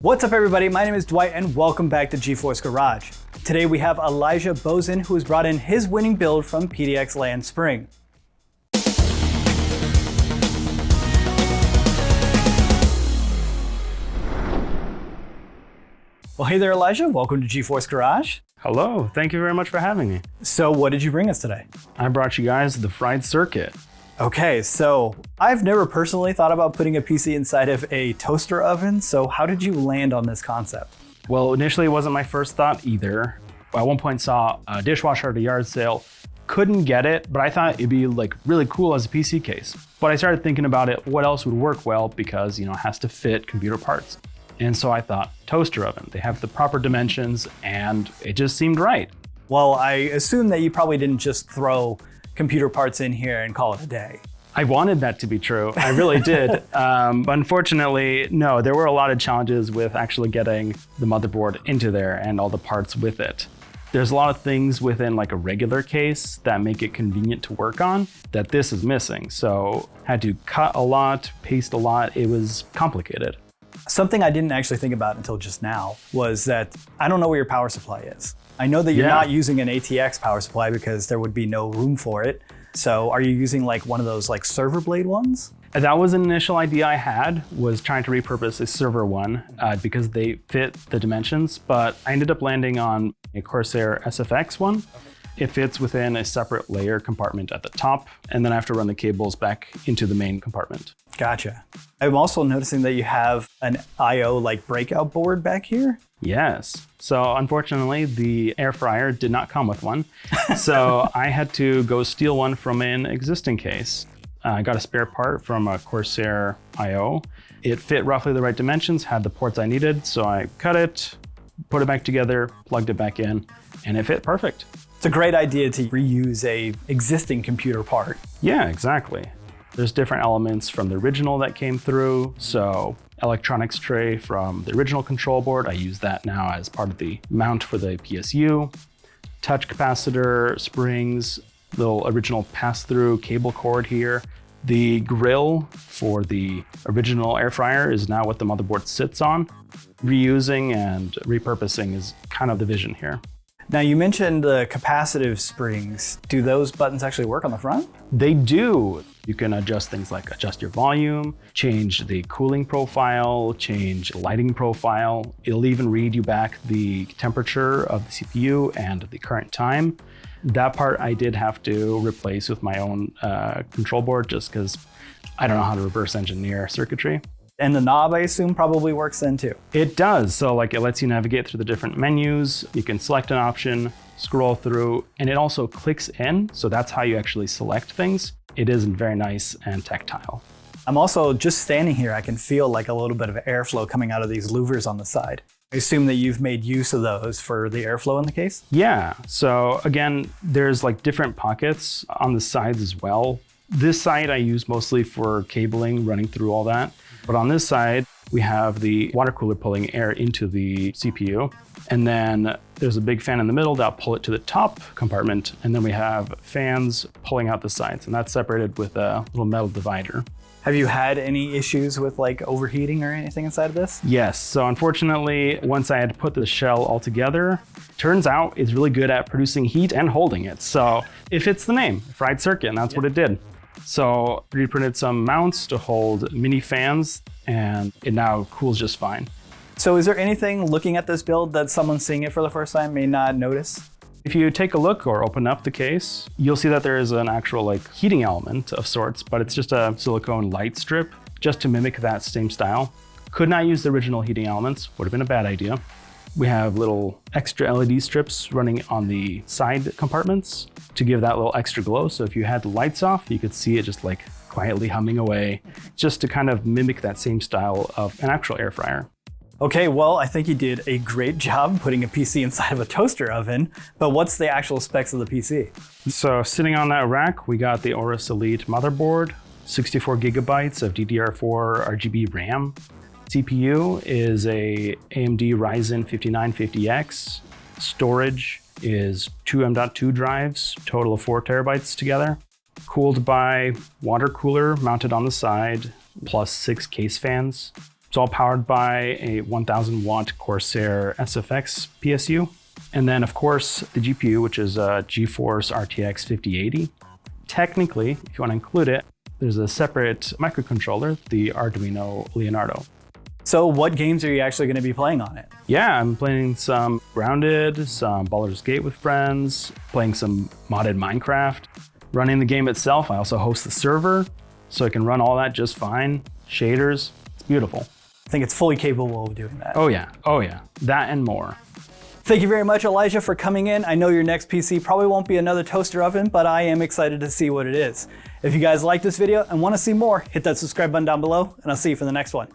What's up everybody, my name is Dwight and welcome back to GeForce Garage. Today we have Elijah Bozin who has brought in his winning build from PDXLAN Spring. Well, hey there Elijah, welcome to GeForce Garage. Hello, thank you very much for having me. So what did you bring us today? I brought you guys the fried circuit. Okay, so I've never personally thought about putting a PC inside of a toaster oven, so how did you land on this concept? Well, initially it wasn't my first thought either. I at one point saw a dishwasher at a yard sale, couldn't get it, but I thought it'd be like really cool as a PC case. But I started thinking about it, what else would work well because, you know, it has to fit computer parts. And so I thought toaster oven, they have the proper dimensions and it just seemed right. Well, I assume that you probably didn't just throw computer parts in here and call it a day. I wanted that to be true. I really did. But unfortunately, no, there were a lot of challenges with actually getting the motherboard into there and all the parts with it. There's a lot of things within like a regular case that make it convenient to work on that this is missing. So had to cut a lot, paste a lot. It was complicated. Something I didn't actually think about until just now was that I don't know where your power supply is. I know that you're not using an ATX power supply because there would be no room for it. So are you using like one of those like server blade ones? That was an initial idea I had, was trying to repurpose a server one because they fit the dimensions, but I ended up landing on a Corsair SFX one. It fits within a separate layer compartment at the top, and then I have to run the cables back into the main compartment. Gotcha. I'm also noticing that you have an I/O like breakout board back here. Yes. So unfortunately, the air fryer did not come with one. So I had to go steal one from an existing case. I got a spare part from a Corsair I/O. It fit roughly the right dimensions, had the ports I needed. So I cut it, put it back together, plugged it back in, and it fit perfect. It's a great idea to reuse a existing computer part. Yeah, exactly. There's different elements from the original that came through. So electronics tray from the original control board, I use that now as part of the mount for the PSU. Touch capacitor, springs, little original pass-through cable cord here. The grill for the original air fryer is now what the motherboard sits on. Reusing and repurposing is kind of the vision here. Now you mentioned the capacitive springs. Do those buttons actually work on the front? They do. You can adjust things like adjust your volume, change the cooling profile, change lighting profile. It'll even read you back the temperature of the CPU and the current time. That part I did have to replace with my own control board just because I don't know how to reverse engineer circuitry. And the knob, I assume, probably works then too. It does. So like it lets you navigate through the different menus. You can select an option, scroll through, and it also clicks in. So that's how you actually select things. It is very nice and tactile. I'm also just standing here. I can feel like a little bit of airflow coming out of these louvers on the side. I assume that you've made use of those for the airflow in the case? Yeah. So again, there's like different pockets on the sides as well. This side I use mostly for cabling, running through all that. But on this side, we have the water cooler pulling air into the CPU. And then there's a big fan in the middle that'll pull it to the top compartment. And then we have fans pulling out the sides, and that's separated with a little metal divider. Have you had any issues with like overheating or anything inside of this? Yes, so unfortunately, once I had to put the shell all together, turns out it's really good at producing heat and holding it. So it fits the name, fried circuit, and that's what it did. So 3D printed some mounts to hold mini fans, and it now cools just fine. So is there anything looking at this build that someone seeing it for the first time may not notice? If you take a look or open up the case, you'll see that there is an actual like heating element of sorts, but it's just a silicone light strip just to mimic that same style. Could not use the original heating elements, would have been a bad idea. We have little extra LED strips running on the side compartments to give that little extra glow. So if you had the lights off, you could see it just like quietly humming away, just to kind of mimic that same style of an actual air fryer. Okay, well, I think you did a great job putting a PC inside of a toaster oven, but what's the actual specs of the PC? So sitting on that rack, we got the AORUS Elite motherboard, 64 gigabytes of DDR4 RGB RAM. CPU is a AMD Ryzen 5950X. Storage is two M.2 drives, total of 4 terabytes together. Cooled by water cooler mounted on the side, plus 6 case fans. It's all powered by a 1000 watt Corsair SFX PSU. And then of course the GPU, which is a GeForce RTX 5080. Technically, if you want to include it, there's a separate microcontroller, the Arduino Leonardo. So what games are you actually going to be playing on it? Yeah, I'm playing some Grounded, some Baldur's Gate with friends, playing some modded Minecraft. Running the game itself, I also host the server, so I can run all that just fine. Shaders, it's beautiful. I think it's fully capable of doing that. Oh yeah, that and more. Thank you very much, Elijah, for coming in. I know your next PC probably won't be another toaster oven, but I am excited to see what it is. If you guys like this video and want to see more, hit that subscribe button down below, and I'll see you for the next one.